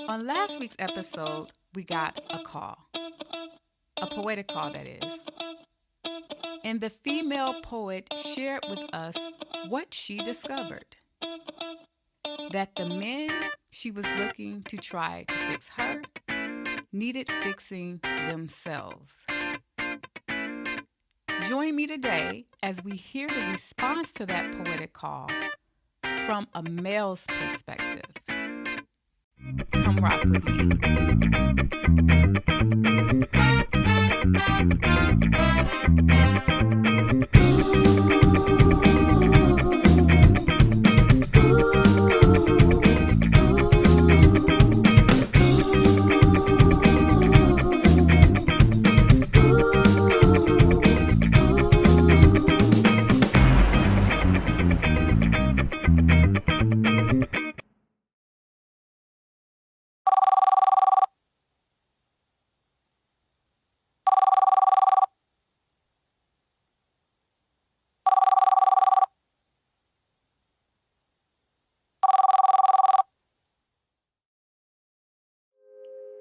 On last week's episode, we got a call, a poetic call, that is. And the female poet shared with us what she discovered: that the men she was looking to try to fix her needed fixing themselves. Join me today as we hear the response to that poetic call from a male's perspective. Come rock with me.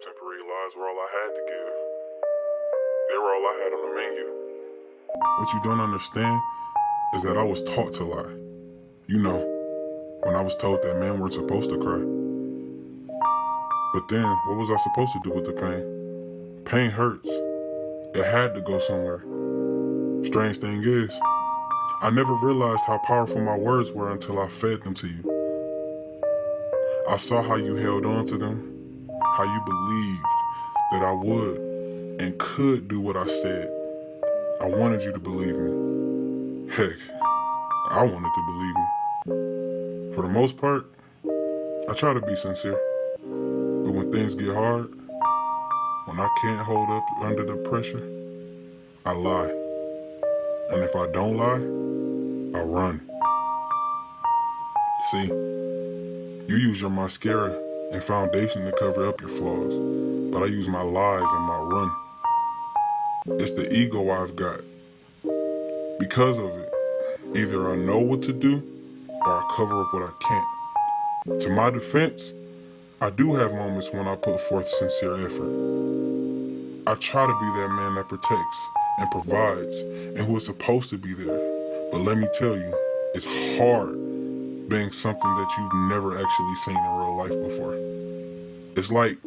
Temporary lies were all I had to give. They were all I had on the menu. What you don't understand is that I was taught to lie. You know, when I was told that men weren't supposed to cry. But then, what was I supposed to do with the pain? Pain hurts. It had to go somewhere. Strange thing is, I never realized how powerful my words were until I fed them to you. I saw how you held on to them, how you believed that I would and could do what I said. I wanted you to believe me. Heck, I wanted to believe me. For the most part, I try to be sincere. But when things get hard, when I can't hold up under the pressure, I lie. And if I don't lie, I run. See, you use your mascara and foundation to cover up your flaws, but I use my lies and my run. It's the ego I've got. Because of it, either I know what to do or I cover up what I can't. To my defense, I do have moments when I put forth sincere effort. I try to be that man that protects and provides and who is supposed to be there. But let me tell you, it's hard being something that you've never actually seen in real life before. It's like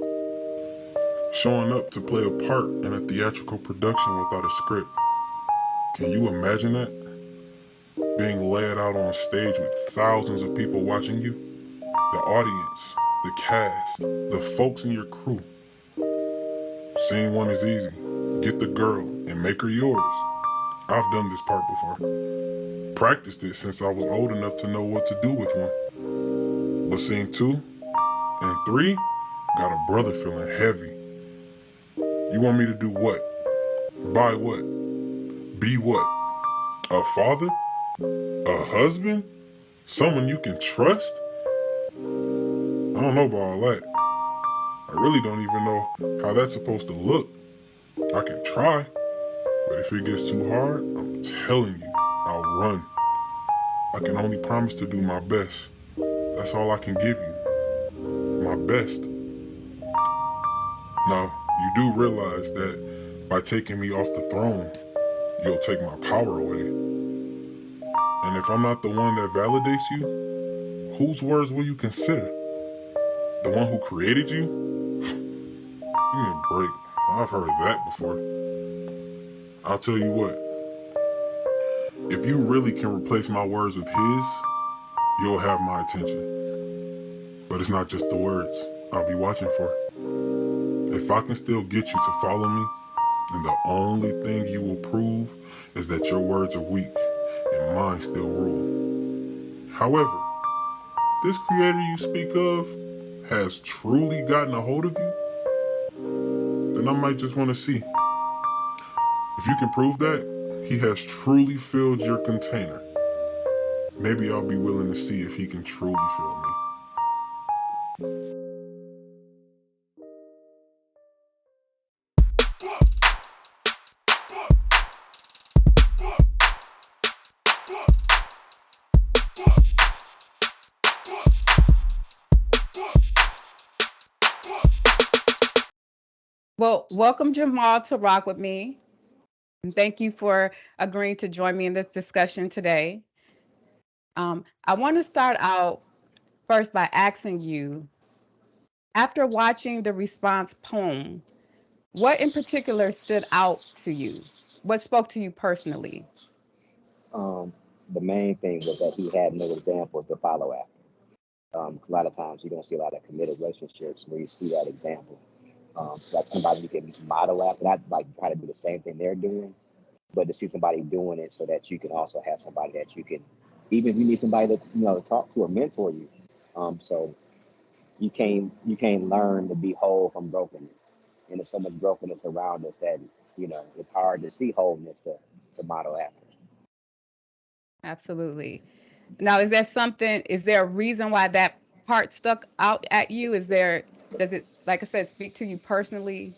showing up to play a part in a theatrical production without a script. Can you imagine that? Being laid out on stage with thousands of people watching you? The audience, the cast, the folks in your crew. Scene one is easy. Get the girl and make her yours. I've done this part before. Practiced it since I was old enough to know what to do with one. But scene 2 and 3 got a brother feeling heavy. You want me to do what? Buy what? Be what? A father? A husband? Someone you can trust? I don't know about all that. I really don't even know how that's supposed to look. I can try, but if it gets too hard, I'm telling you, I'll run. I can only promise to do my best. That's all I can give you. My best. Now, you do realize that by taking me off the throne, you'll take my power away. And if I'm not the one that validates you, whose words will you consider? The one who created you? Give me a break. I've heard that before. I'll tell you what. If you really can replace my words with his, you'll have my attention. But it's not just the words I'll be watching for. If I can still get you to follow me, then the only thing you will prove is that your words are weak and mine still rule. However, this creator you speak of has truly gotten a hold of you, then I might just want to see. If you can prove that he has truly filled your container, maybe I'll be willing to see if he can truly fill me. Well, welcome Jamal to Rock with Me. And thank you for agreeing to join me in this discussion today. I want to start out first by asking you, after watching the response poem, what in particular stood out to you? What spoke to you personally? Um, the main thing was that he had no examples to follow after. 'Cause a lot of times you don't see a lot of committed relationships where you see that example. Like somebody you can model after, not like try to do the same thing they're doing, but to see somebody doing it so that you can also have somebody that you can, even if you need somebody to to talk to or mentor you. So you can't learn to be whole from brokenness, and there's so much brokenness around us that it's hard to see wholeness to model after. Absolutely. Now, is there a reason why that part stuck out at you? Does it, like I said, speak to you personally?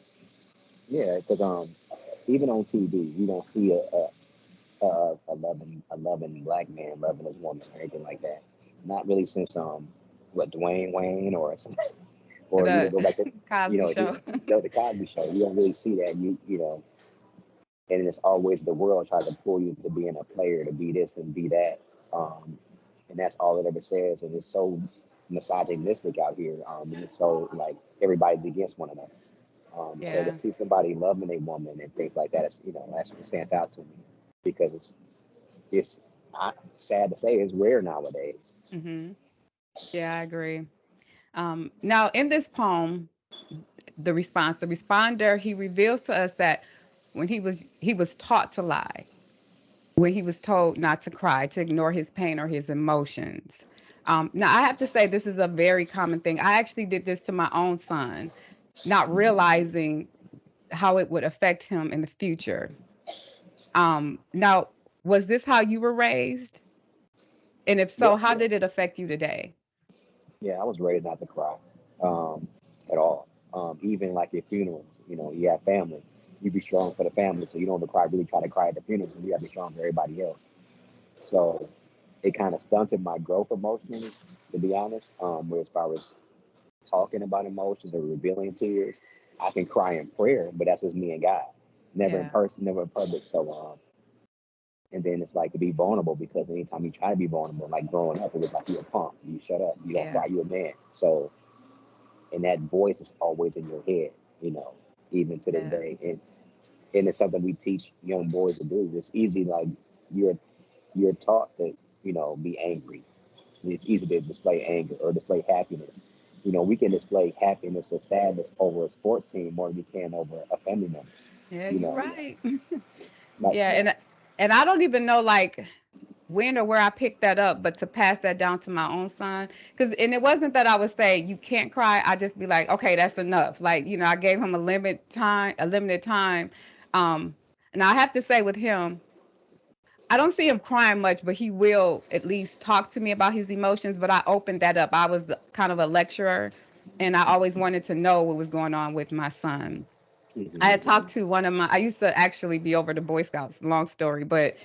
Yeah, because even on TV, you don't see a loving black man loving his woman or anything like that. Not really since what Dwayne Wayne or some, or even The go back to Cosby if you Show. know the Cosby Show. You don't really see that. And it's always the world trying to pull you to being a player, to be this and be that. Um, and that's all it ever says. And it's so misogynistic out here. And it's so like everybody's against one another. So to Yeah. see somebody loving a woman and things like that, that's what stands out to me because it's sad to say it's rare nowadays. Hmm. Yeah, I agree. Now, in this poem, the responder, he reveals to us that he was taught to lie, when he was told not to cry, to ignore his pain or his emotions. Now, I have to say, this is a very common thing. I actually did this to my own son, not realizing how it would affect him in the future. Now, was this how you were raised? And if so, Yeah, how did it affect you today? yeah. I was raised not to cry um, at all. Even like at funerals, you have family. You be strong for the family, so you don't cry. Really try to cry at the funeral. You got to be strong for everybody else. So it kind of stunted my growth emotionally, to be honest. Where as far as talking about emotions or revealing tears, I can cry in prayer, but that's just me and God. Never in Yeah, person, never in public. So and then it's like to be vulnerable because anytime you try to be vulnerable, like growing up, it was like you a punk, you shut up, you don't yeah, cry, you a man. So and that voice is always in your head, even to this yeah, day. And it's something we teach young boys to do. It's easy, like you're you're taught to, be angry. It's easy to display anger or display happiness. We can display happiness or sadness over a sports team more than we can over a family member. yeah. You You're know, right. like Yeah, and I don't even know like when or where I picked that up, but to pass that down to my own son, because and it wasn't that I would say you can't cry. I just be like, okay, that's enough. Like I gave him a limited time. Um, and I have to say with him, I don't see him crying much, but he will at least talk to me about his emotions. But I opened that up. I was kind of a lecturer, and I always wanted to know what was going on with my son. I had talked to I used to actually be over the Boy Scouts, long story, but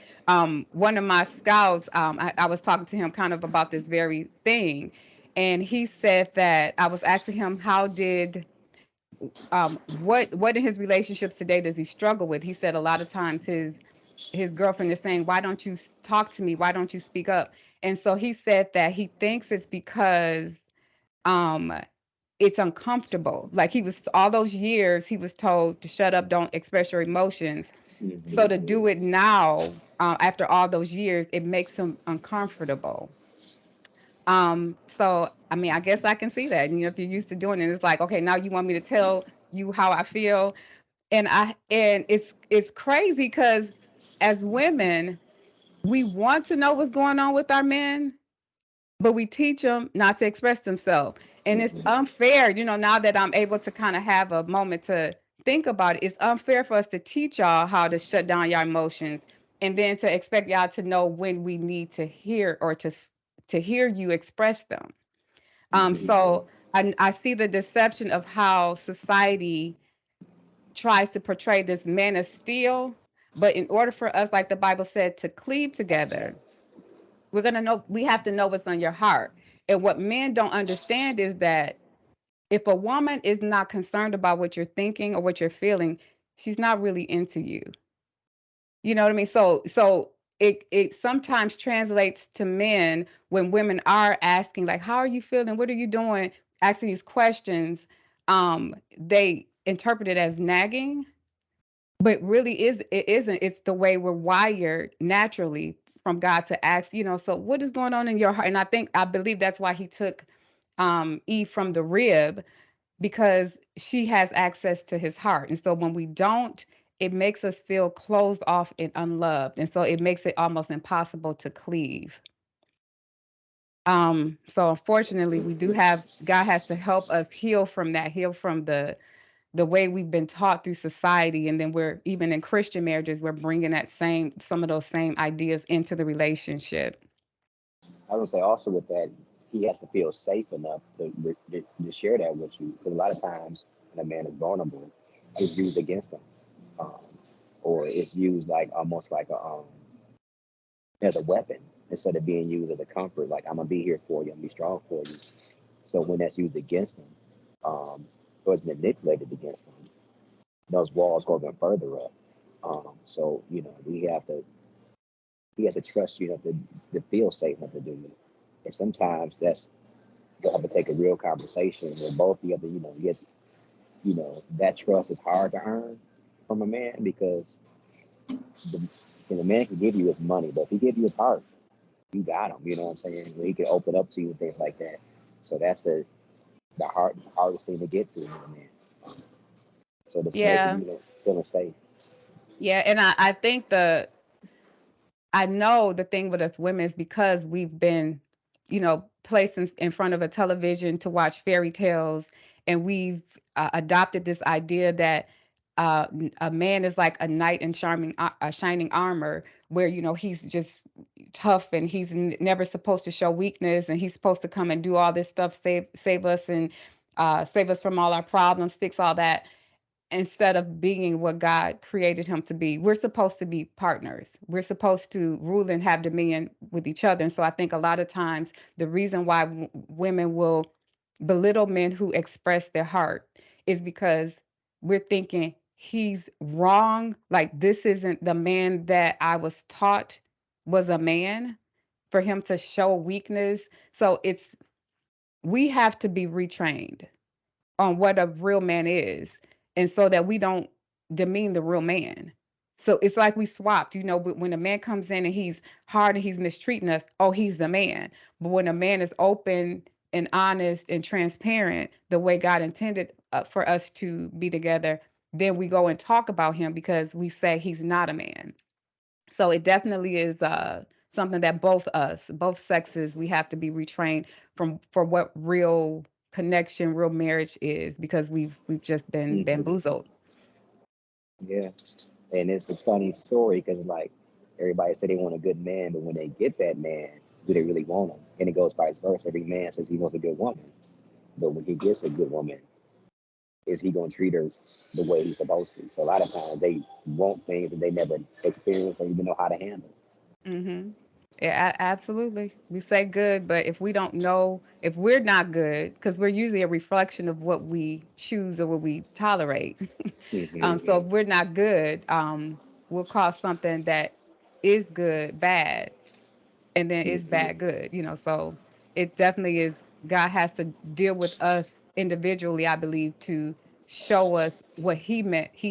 one of my scouts, I was talking to him kind of about this very thing. And he said that I was asking him, what in his relationships today does he struggle with? He said a lot of times his girlfriend is saying, why don't you talk to me? Why don't you speak up? And so he said that he thinks it's because um, it's uncomfortable. Like all those years, he was told to shut up, don't express your emotions. So to do it now, after all those years, it makes him uncomfortable. So I mean, I guess I can see that. If you're used to doing it, it's like, okay, now you want me to tell you how I feel, and it's crazy because as women, we want to know what's going on with our men, but we teach them not to express themselves. And it's unfair, now that I'm able to kind of have a moment to think about it, it's unfair for us to teach y'all how to shut down your emotions and then to expect y'all to know when we need to hear or to hear you express them. So I see the deception of how society tries to portray this man of steel. But in order for us, like the Bible said, to cleave together, we have to know what's on your heart. And what men don't understand is that If a woman is not concerned about what you're thinking or what you're feeling, she's not really into you. You know what I mean? So it sometimes translates to men when women are asking like, how are you feeling? What are you doing? Asking these questions, they interpret it as nagging, but really it isn't. It's the way we're wired naturally from God to ask, so what is going on in your heart? And I believe that's why he took Eve from the rib, because she has access to his heart. And so when we don't, it makes us feel closed off and unloved. And so it makes it almost impossible to cleave. So unfortunately, we do have God has to help us heal from that, heal from the way we've been taught through society, and then we're even in Christian marriages, we're bringing some of those same ideas into the relationship. I would say also with that, he has to feel safe enough to share that with you. Because a lot of times when a man is vulnerable, it's used against him, um, or it's used like almost like a as a weapon instead of being used as a comfort. Like I'm gonna be here for you, I'm gonna be strong for you. So when that's used against him, or it's manipulated against him, those walls go even further up. So we have to he has to trust you enough to feel safe enough to do it. And sometimes that's you'll have to take a real conversation where both of you have to, get that trust is hard to earn from a man because the the man can give you his money, but if he give you his heart, you got him. You know what I'm saying? Where he can open up to you and things like that. So that's the hardest thing to get to in a man. So just making Yeah. feeling safe. Yeah. And I think I know the thing with us women is because we've been, placed in front of a television to watch fairy tales, and we've adopted this idea that a man is like a knight in shining armor, where he's just tough and he's never supposed to show weakness, and he's supposed to come and do all this stuff, save us and save us from all our problems, fix all that, instead of being what God created him to be. We're supposed to be partners. We're supposed to rule and have dominion with each other. And so I think a lot of times the reason why women will belittle men who express their heart is because we're thinking he's wrong. Like, this isn't the man that I was taught was a man, for him to show weakness. So we have to be retrained on what a real man is, and so that we don't demean the real man. So it's like we swapped, when a man comes in and he's hard and he's mistreating us, oh, he's the man. But when a man is open and honest and transparent, the way God intended for us to be together, then we go and talk about him because we say he's not a man. So it definitely is something that both sexes, we have to be retrained for what real connection, real marriage is, because we've just been Hmm. bamboozled. Yeah, and it's a funny story because like everybody say they want a good man, but when they get that man, do they really want him? And it goes vice versa. Every man says he wants a good woman, but when he gets a good woman, is he gonna treat her the way he's supposed to? So a lot of times they want things that they never experienced or even know how to handle. Hmm. Yeah, absolutely. We say good, but if we don't know, if we're not good, because we're usually a reflection of what we choose or what we tolerate. So Hmm. if we're not good, we'll call something that is good bad, and then it's Hmm. bad good, so it definitely is. God has to deal with us individually, I believe, to show us what he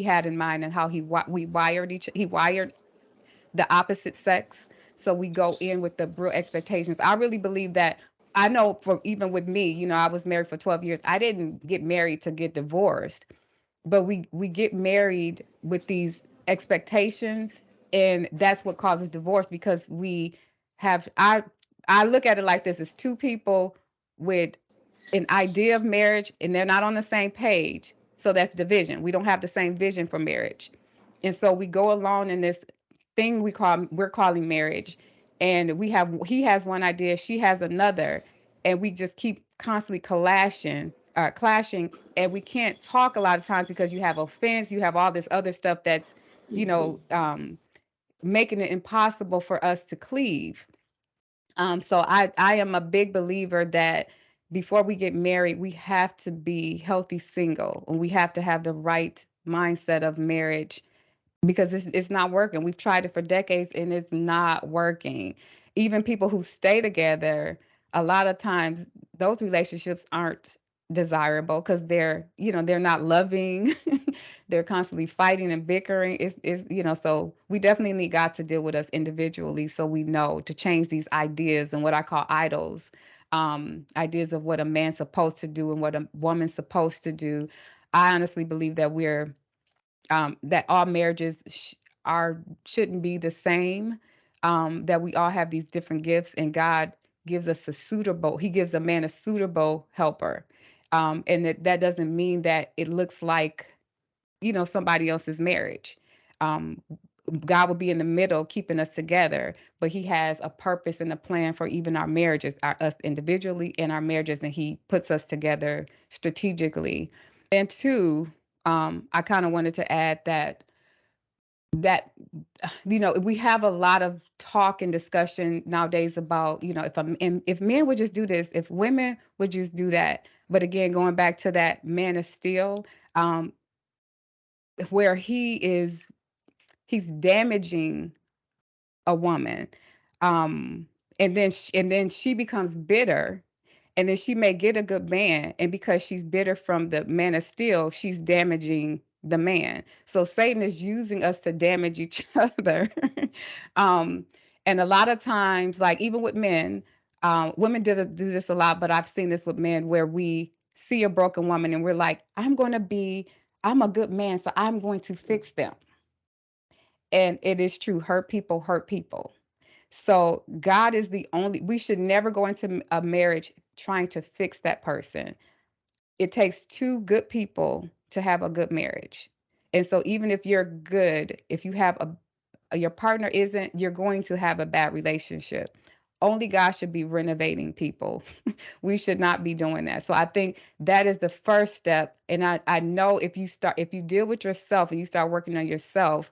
had in mind, and how he wired the opposite sex. So we go in with the real expectations. I really believe that. I know, for even with me, I was married for 12 years. I didn't get married to get divorced, but we get married with these expectations, and that's what causes divorce, because we have I look at it like this: it's two people with an idea of marriage, and they're not on the same page, so that's division. We don't have the same vision for marriage, and so we go along in this thing we're calling marriage, and he has one idea, she has another, and we just keep constantly clashing, and we can't talk a lot of times because you have offense, you have all this other stuff that's you Hmm. know um making it impossible for us to cleave. So I am a big believer that before we get married, we have to be healthy single, and we have to have the right mindset of marriage because it's not working. We've tried it for decades and it's not working. Even people who stay together, a lot of times those relationships aren't desirable because they're not loving. They're constantly fighting and bickering. So we definitely need God to deal with us individually so we know to change these ideas and what I call idols. Ideas of what a man's supposed to do and what a woman's supposed to do. I honestly believe that all marriages shouldn't be the same. That we all have these different gifts, and God gives us a suitable. He gives a man a suitable helper, and that doesn't mean that it looks like somebody else's marriage. Um, God will be in the middle, keeping us together, but He has a purpose and a plan for even our marriages, us individually and our marriages, and He puts us together strategically. And two, I kind of wanted to add that we have a lot of talk and discussion nowadays about if men would just do this, if women would just do that. But again, going back to that man is still, um, where he's damaging a woman, um, and then she becomes bitter, and then she may get a good man, and because she's bitter from the man of steel, she's damaging the man. So Satan is using us to damage each other. um, and a lot of times, like even with men, women do this a lot, but I've seen this with men where we see a broken woman and we're like, I'm a good man, so I'm going to fix them. And it is true, hurt people hurt people. So God is the only, we should never go into a marriage trying to fix that person. It takes two good people to have a good marriage. And so even if you're good, if you have your partner isn't, you're going to have a bad relationship. Only God should be renovating people. We should not be doing that. So I think that is the first step. And I know if you deal with yourself and you start working on yourself,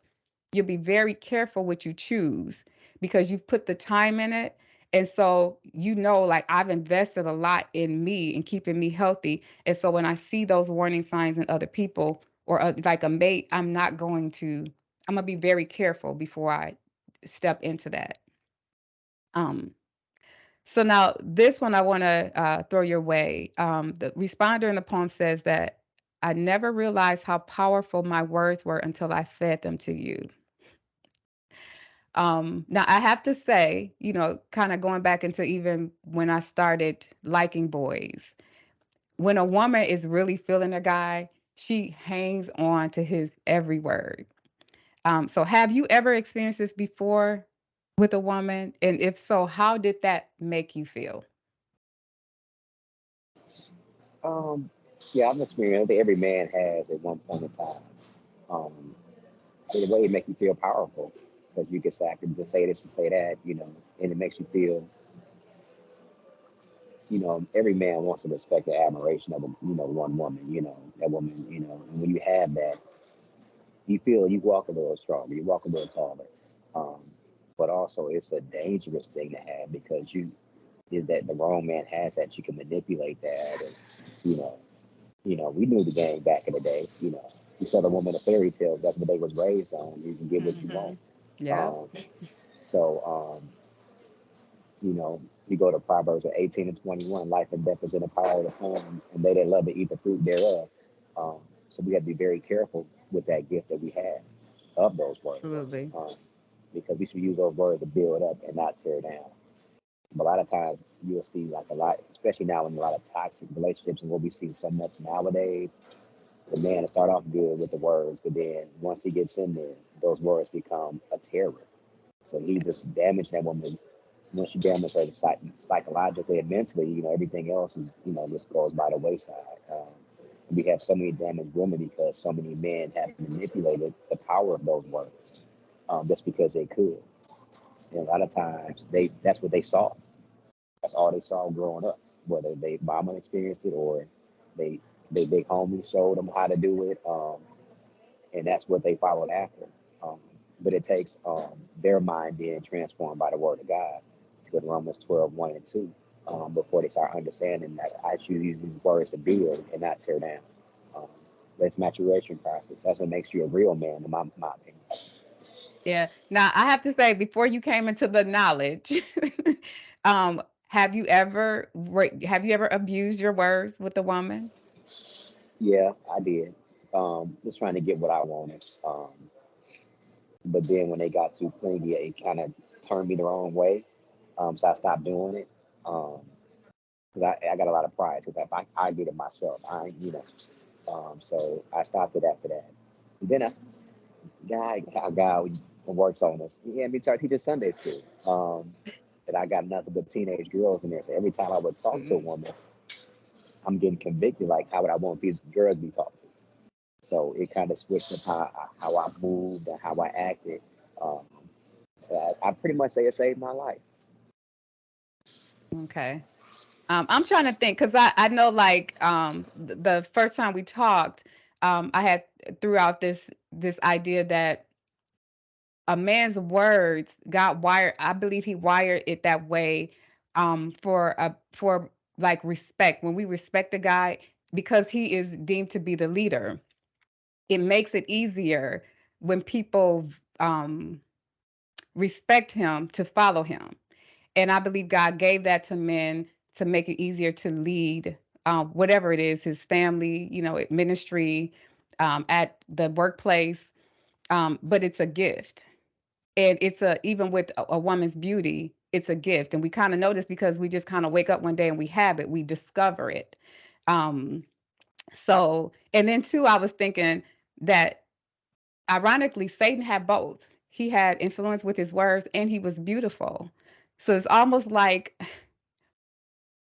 you'll be very careful what you choose because you've put the time in it. And so, like I've invested a lot in me and keeping me healthy. And so when I see those warning signs in other people or like a mate, I'm going to be very careful before I step into that. Um, so now this one I want to throw your way. The responder in the poem says that I never realized how powerful my words were until I fed them to you. Now I have to say, kind of going back into even when I started liking boys, when a woman is really feeling a guy, she hangs on to his every word. So have you ever experienced this before with a woman? And if so, how did that make you feel? Um, yeah, I've experienced. I think every man has at one point in time. Um, the way it makes you feel powerful, because you can say I can just say this and say that, and it makes you feel, every man wants to respect the admiration of one woman, that woman, and when you have that, you feel you walk a little stronger, you walk a little taller. Um, but also it's a dangerous thing to have because you is that the wrong man has that you can manipulate that and we knew the game back in the day. You sell a woman a fairy tale, that's what they was raised on. You can get what you Hmm. want. Yeah. Um, so you know, you go to Proverbs 18 and 21, life and death is in the power of the tongue, and they that love to eat the fruit thereof. Um, so we have to be very careful with that gift that we have of those words, Absolutely. um, because we should use those words to build up and not tear down. But a lot of times you'll see like a lot, especially now in a lot of toxic relationships and what we see so much nowadays, the man will start off good with the words, but then once he gets in there, those words become a terror. So he just damaged that woman. Once you damage her psychologically and mentally, everything else is, just goes by the wayside. We have so many damaged women because so many men have manipulated the power of those words, just because they could. And a lot of times that's what they saw. That's all they saw growing up, whether they mama experienced it or they they big homies showed them how to do it, and that's what they followed after. Um, but it takes their mind being transformed by the word of God. Go to Romans 12, 1 and 2. before they start understanding that I should use these words to build and not tear down. Um, but it's maturation process. That's what makes you a real man, in my opinion. Yeah. Now I have to say, before you came into the knowledge, have you ever abused your words with a woman? Yeah, I did. Just trying to get what I wanted. But then when they got too clingy, it kind of turned me the wrong way. So I stopped doing it. Because I got a lot of pride. Because if I did it myself, so I stopped it after that. And then a guy who works on us. He had me start teaching Sunday school. And I got nothing but teenage girls in there. So every time I would talk to a Mm. woman, I'm getting convicted. Like, how would I want these girls to be talked to? So it kind of switched up how I moved and how I acted. Um, I pretty much say it saved my life. Okay. I'm trying to think because I know like the first time we talked, I had threw out this idea that a man's words got wired. I believe he wired it that way for like respect. When we respect a guy because he is deemed to be the leader, it makes it easier when people respect him to follow him. And I believe God gave that to men to make it easier to lead whatever it is, his family, ministry, at the workplace. But it's a gift. And it's even with a woman's beauty, it's a gift. And we kind of notice because we just kind of wake up one day and we have it, we discover it. Um, and then too, I was thinking that ironically, Satan had both. He had influence with his words and he was beautiful. So it's almost like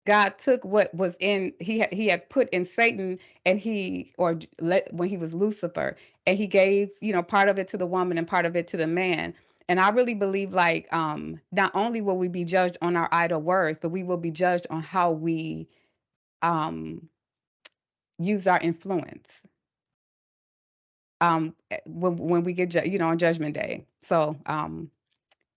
God took what was in he had put in Satan and when he was Lucifer and he gave part of it to the woman and part of it to the man. And I really believe like not only will we be judged on our idle words, but we will be judged on how we um use our influence when we get on judgment day. So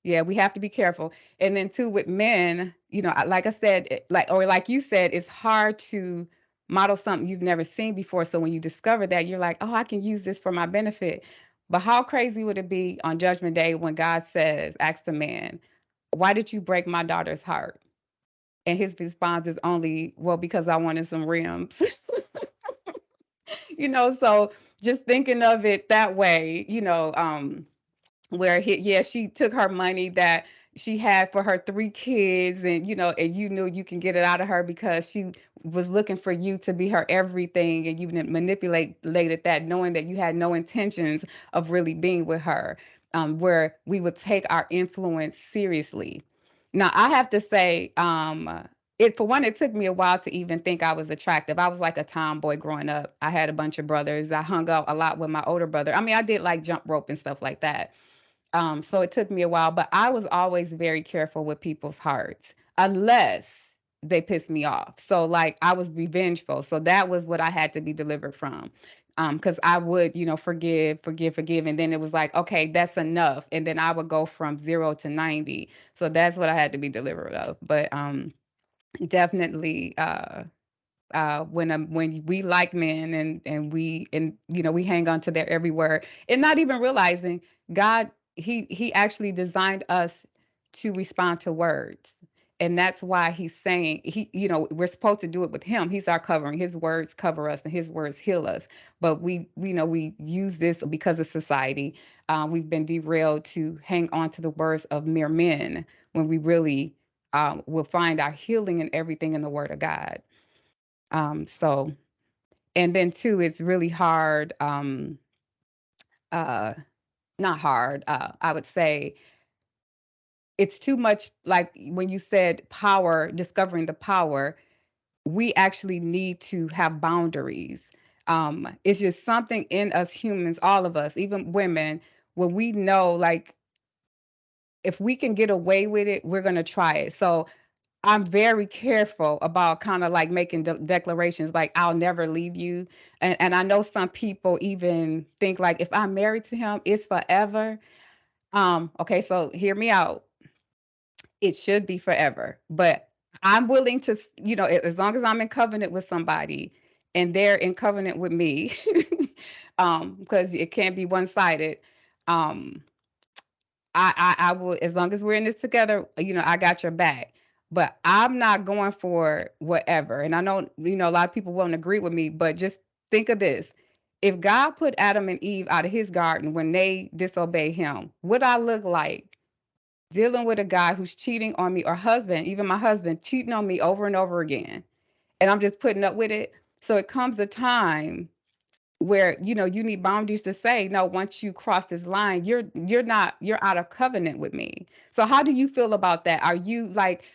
yeah, we have to be careful. And then too with men, like I said, like you said, it's hard to model something you've never seen before. So when you discover that, you're like, oh, I can use this for my benefit. But how crazy would it be on Judgment Day when God says, ask the man, why did you break my daughter's heart? And his response is only, well, because I wanted some rims. So just thinking of it that way, where she took her money that she had for her three kids and you knew you can get it out of her because she was looking for you to be her everything and you manipulated that knowing that you had no intentions of really being with her, where we would take our influence seriously. Now I have to say, it for one, it took me a while to even think I was attractive. I was like a tomboy growing up. I had a bunch of brothers. I hung out a lot with my older brother. I mean, I did like jump rope and stuff like that. So it took me a while, but I was always very careful with people's hearts unless they pissed me off. So like I was revengeful. So that was what I had to be delivered from. Because I would, forgive, forgive, forgive. And then it was like, okay, that's enough. And then I would go from 0 to 90. So that's what I had to be delivered of. But definitely when we like men and we hang on to their every word and not even realizing God he actually designed us to respond to words. And that's why he's saying we're supposed to do it with him. He's our covering. His words cover us and his words heal us. But we use this because of society. We've been derailed to hang on to the words of mere men when we really will find our healing in everything in the word of God. So, and then too, it's really hard, uh, not hard, I would say it's too much like when you said power, discovering the power, we actually need to have boundaries. It's just something in us humans, all of us, even women, when we know like if we can get away with it, we're gonna try it. So I'm very careful about kind of like making declarations like I'll never leave you. And I know some people even think like if I'm married to him, it's forever. Okay, so hear me out. It should be forever, but I'm willing to, as long as I'm in covenant with somebody and they're in covenant with me, because it can't be one sided. Um, I will, as long as we're in this together, I got your back. But I'm not going for whatever. And I know, a lot of people won't agree with me, but just think of this. If God put Adam and Eve out of his garden when they disobey him, would I look like dealing with a guy who's cheating on me, or husband, even my husband, cheating on me over and over again? And I'm just putting up with it. So it comes a time where you need boundaries to say no. Once you cross this line, you're out of covenant with me. So how do you feel about that? Are you like,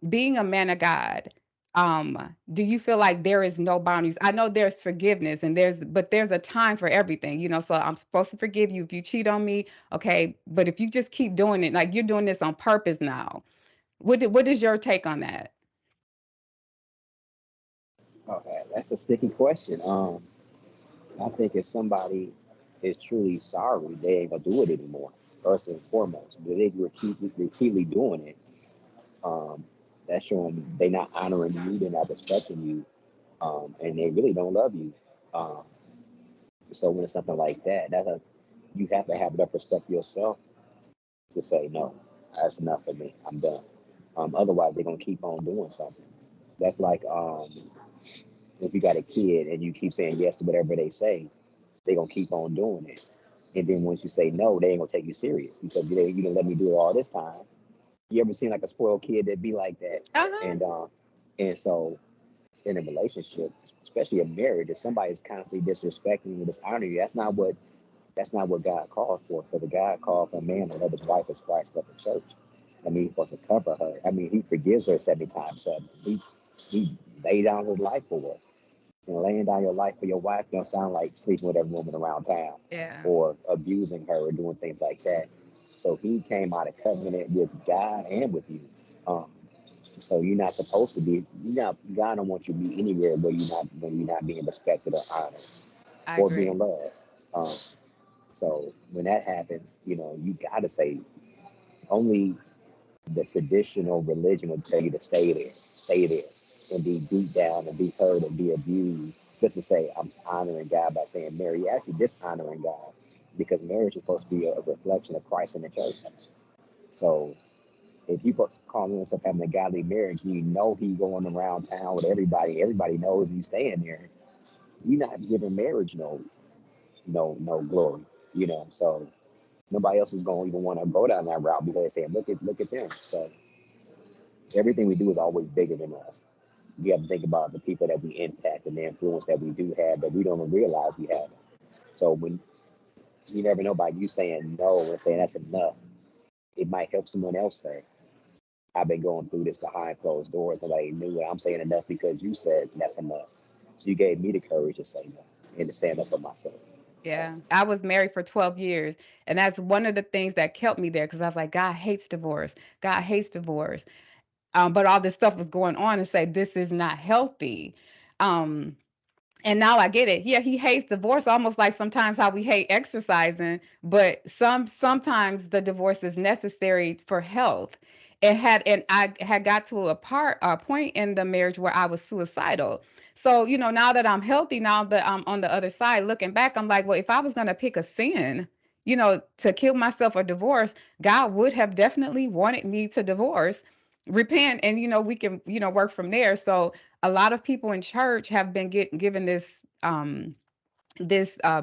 being a man of God, do you feel like there is no boundaries? I know there's forgiveness, and there's a time for everything, so I'm supposed to forgive you if you cheat on me, okay, but if you just keep doing it, like you're doing this on purpose now. What is your take on that? Okay, that's a sticky question. I think if somebody is truly sorry, they ain't gonna do it anymore. First and foremost, but they repeatedly doing it. Um, that's showing they not honoring you, they're not respecting you, and they really don't love you. Um, so when it's something like that, you have to have enough respect for yourself to say no. That's enough for me. I'm done. Otherwise, they're gonna keep on doing something. That's like if you got a kid and you keep saying yes to whatever they say, they're gonna keep on doing it. And then once you say no, they ain't gonna take you serious because you didn't let me do it all this time. You ever seen like a spoiled kid that be like that? Uh-huh. And so in a relationship, especially a marriage, if somebody's constantly disrespecting you, dishonoring you, that's not what God called for. Because the God called for a man to love his wife as Christ loved the church. I mean, he's supposed to cover her. I mean, he forgives her 70 times 7. He laid down his life for her. And laying down your life for your wife don't sound like sleeping with every woman around town Yeah, or abusing her or doing things like that. So he came out of covenant with God and with you. Um, so you're not supposed to be. You're not. God don't want you to be anywhere where you're not being respected or honored I or being agree. loved. Um, so when that happens, you got to say only the traditional religion would tell you to stay there, and be beat down and be hurt and be abused. Just to say I'm honoring God by saying marry, you're actually dishonoring God because marriage is supposed to be a reflection of Christ in the church. So if you call yourself having a godly marriage, you know he going around town with everybody. Everybody knows you staying there. You're not giving marriage no glory. So nobody else is going to even want to go down that route because they say, look at them. So everything we do is always bigger than us. We have to think about the people that we impact and the influence that we do have that we don't even realize we have. So when you never know by you saying no and saying that's enough, it might help someone else say, I've been going through this behind closed doors. Nobody knew it. I'm saying enough because you said that's enough. So you gave me the courage to say no and to stand up for myself. Yeah, I was married for 12 years, and that's one of the things that kept me there, because I was like, God hates divorce. God hates divorce. But all this stuff was going on, and say this is not healthy. Um, and now I get it. Yeah, he hates divorce, almost like sometimes how we hate exercising, but sometimes the divorce is necessary for health. And I had got to a point in the marriage where I was suicidal. So, now that I'm healthy, now that I'm on the other side looking back, I'm like, well, if I was going to pick a sin, to kill myself or divorce, God would have definitely wanted me to divorce, repent, and we can, work from there. So a lot of people in church have been given this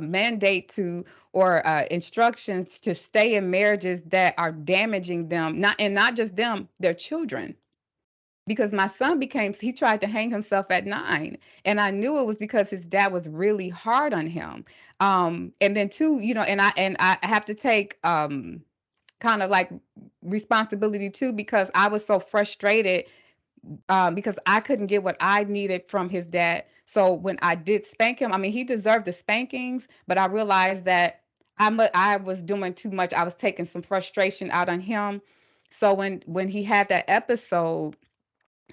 mandate to, or instructions to stay in marriages that are damaging them, not just them, their children. Because my son he tried to hang himself at 9, and I knew it was because his dad was really hard on him. And then too, and I have to take kind of like responsibility too, because I was so frustrated, because I couldn't get what I needed from his dad. So when I did spank him, I mean, he deserved the spankings, but I realized that I was doing too much. I was taking some frustration out on him. So when he had that episode,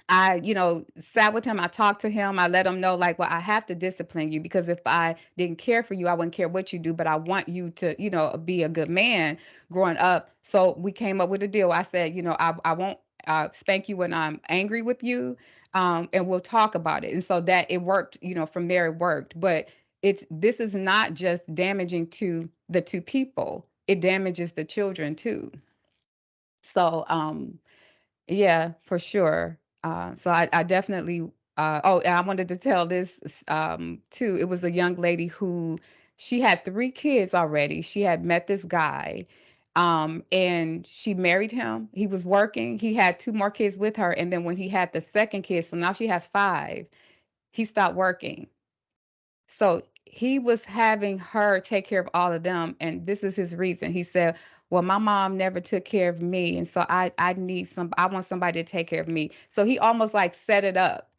I, sat with him. I talked to him. I let him know, like, well, I have to discipline you, because if I didn't care for you, I wouldn't care what you do, but I want you to, be a good man growing up. So we came up with a deal. I said, I won't spank you when I'm angry with you, and we'll talk about it. And so that it worked, from there it worked. But this is not just damaging to the two people; it damages the children too. So, yeah, for sure. So I definitely. Oh, and I wanted to tell this too. It was a young lady who she had 3 kids already. She had met this guy, and she married him. He was working. He had 2 more kids with her, and then when he had the second kid, so now she had 5. He stopped working, so he was having her take care of all of them, and this is his reason. He said, "Well, my mom never took care of me, and so I want somebody to take care of me." So he almost like set it up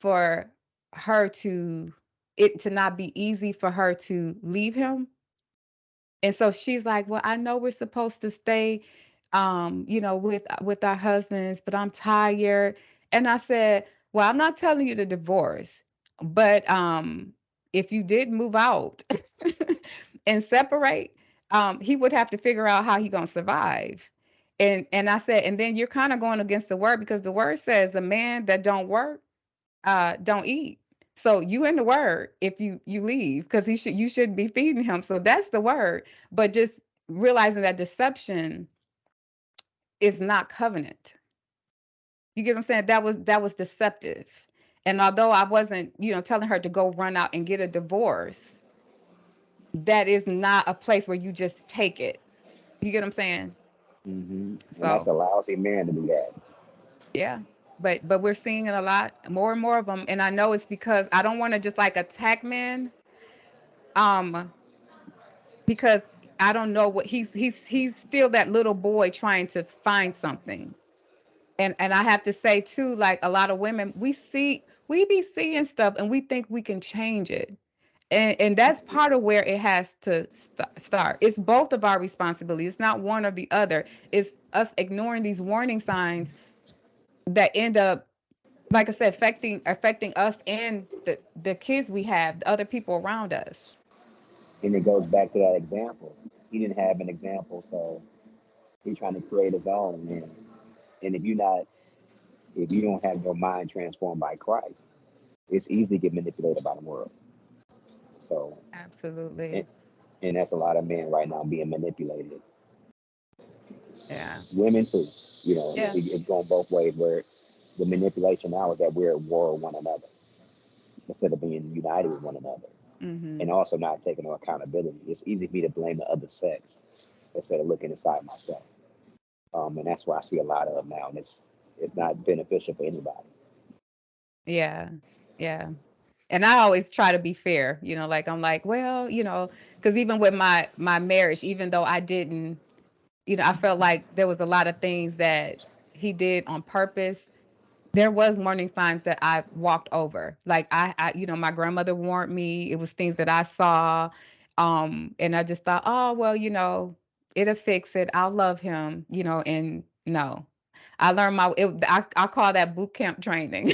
for her to not be easy for her to leave him. And so she's like, "Well, I know we're supposed to stay, with our husbands, but I'm tired." And I said, "Well, I'm not telling you to divorce, but if you did move out and separate, he would have to figure out how he gonna survive." And I said, and then you're kind of going against the word, because the word says a man that don't work don't eat. So you in the word if you leave, because you shouldn't be feeding him. So that's the word. But just realizing that deception is not covenant. You get what I'm saying? That was deceptive. And although I wasn't, telling her to go run out and get a divorce, that is not a place where you just take it. You get what I'm saying? And that's So a lousy man to be had. yeah. But we're seeing it a lot, more and more of them. And I know it's because I don't want to just like attack men. Um, because I don't know what he's still that little boy trying to find something. And I have to say too, like a lot of women, we be seeing stuff and we think we can change it. And that's part of where it has to start. It's both of our responsibility. It's not one or the other. It's us ignoring these warning signs that end up, like I said, affecting us and the kids we have, the other people around us. And it goes back to that example. He didn't have an example, so he's trying to create his own. And if you don't have your mind transformed by Christ, it's easy to get manipulated by the world. So, and, Absolutely. and that's a lot of men right now being manipulated. Yeah. Women too. Yeah. It's going both ways. Where the manipulation now is that we're at war with one another instead of being united with one another, and Mhm. also not taking no accountability. It's easy for me to blame the other sex instead of looking inside myself. And that's why I see a lot of now, and it's not beneficial for anybody. Yeah. Yeah. And I always try to be fair, like I'm like, well, because even with my marriage, even though I didn't, I felt like there was a lot of things that he did on purpose. There was warning signs that I walked over. Like my grandmother warned me. It was things that I saw, and I just thought, oh well, it'll fix it. I'll love him, and no, I learned I call that boot camp training.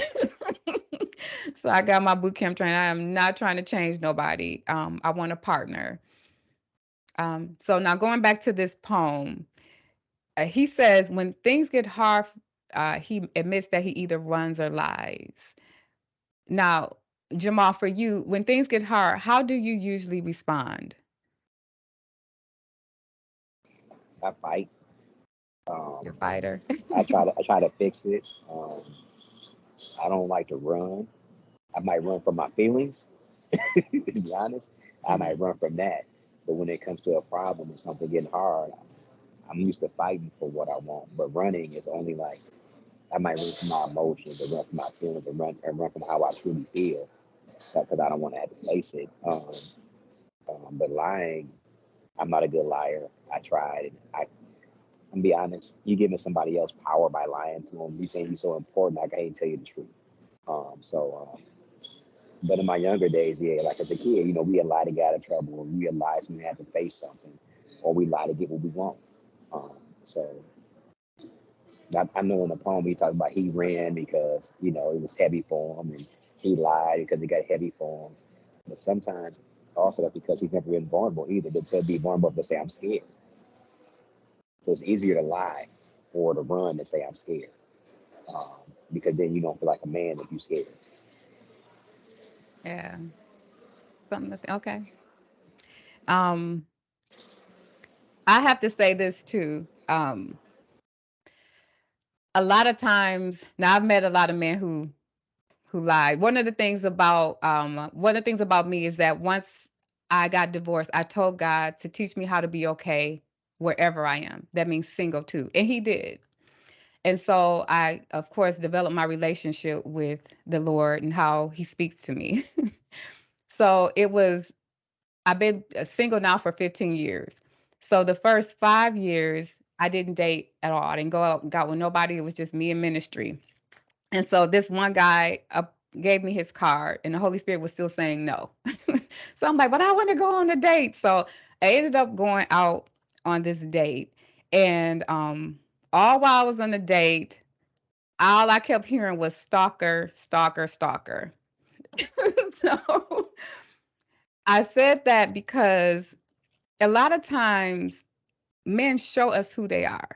So I got my boot camp training. I am not trying to change nobody. I want a partner. So now going back to this poem, he says when things get hard, he admits that he either runs or lies. Now, Jamal, for you, when things get hard, how do you usually respond? I fight. Your Um, fighter. I try to fix it. I don't like to run. I might run from my feelings. To be honest, I might Mhm. run from that. But when it comes to a problem or something getting hard, I'm used to fighting for what I want. But running is only like I might run from my emotions or run from my feelings and run from how I truly feel. So because I don't want to have to face it. But lying, I'm not a good liar. I tried. I'm be honest. You giving somebody else power by lying to them. You saying you're so important. I can't tell you the truth. But in my younger days, yeah, like as a kid, we had lie to get out of trouble, or we realized we had to face something, or we lie to get what we want. Um, so I know in the poem he talked about he ran because it was heavy for him, and he lied because it got heavy for him. But sometimes also that's because he's never been vulnerable either. But to be vulnerable to say I'm scared, so it's easier to lie or to run than say I'm scared. um, because then you don't feel like a man if you scared. Yeah. Something to okay. Um, I have to say this too. A lot of times now I've met a lot of men who lied. One of the things about me is that once I got divorced, I told God to teach me how to be okay wherever I am. That means single too. And he did. And so I, of course, developed my relationship with the Lord and how he speaks to me. So I've been single now for 15 years. So the first 5 years, I didn't date at all. I didn't go out and got with nobody. It was just me in ministry. And so this one guy gave me his card, and the Holy Spirit was still saying no. So I'm like, but I want to go on a date. So I ended up going out on this date. And all while I was on the date, all I kept hearing was stalker, stalker, stalker. So I said that because a lot of times men show us who they are.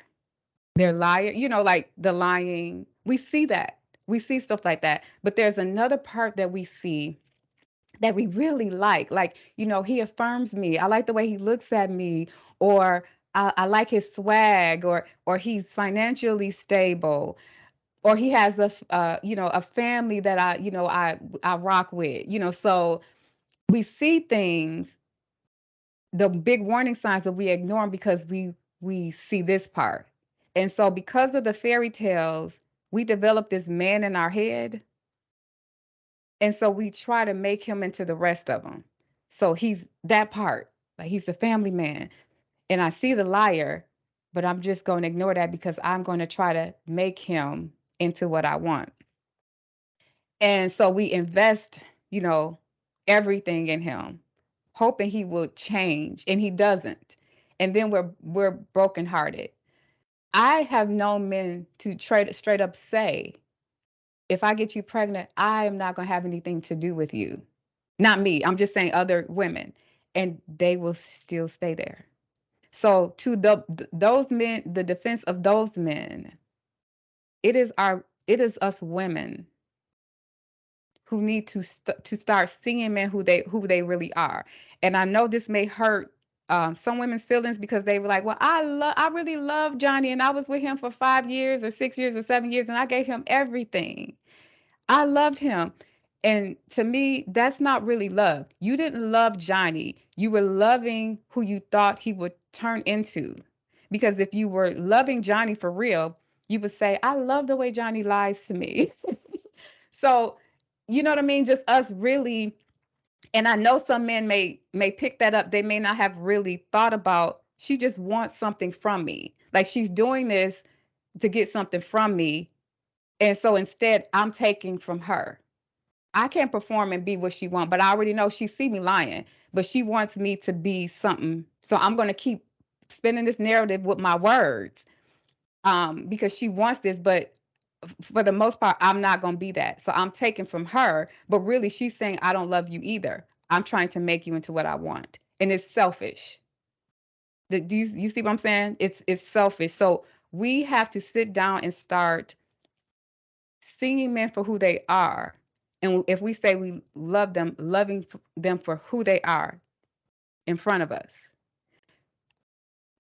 They're liar, like the lying. We see that. We see stuff like that. But there's another part that we see that we really like. Like, he affirms me. I like the way he looks at me, or I like his swag, or he's financially stable, or he has a family that I rock with. So we see things, the big warning signs that we ignore them because we see this part. And so because of the fairy tales, we develop this man in our head, and so we try to make him into the rest of them. So he's that part, like he's the family man, and I see the liar, but I'm just going to ignore that because I'm going to try to make him into what I want. And so we invest, you know, everything in him, hoping he will change, and he doesn't. And then we're brokenhearted. I have known men to straight up say, if I get you pregnant, I am not going to have anything to do with you. Not me. I'm just saying other women. And they will still stay there. So to those men, the defense of those men, it is us women who need to start seeing men who they really are. And I know this may hurt some women's feelings because they were like, well, I really love Johnny, and I was with him for 5 years or 6 years or 7 years, and I gave him everything. I loved him. And to me, that's not really love. You didn't love Johnny. You were loving who you thought he would turn into. Because if you were loving Johnny for real, you would say, I love the way Johnny lies to me. So, you know what I mean? Just us really, and I know some men may pick that up. They may not have really thought about, she just wants something from me. Like she's doing this to get something from me. And so instead, I'm taking from her. I can't perform and be what she wants, but I already know she see me lying, but she wants me to be something. So I'm going to keep spinning this narrative with my words, because she wants this, but for the most part, I'm not going to be that. So I'm taking from her, but really she's saying, I don't love you either. I'm trying to make you into what I want. And it's selfish. Do you see what I'm saying? It's selfish. So we have to sit down and start seeing men for who they are. And if we say we love them, loving them for who they are in front of us.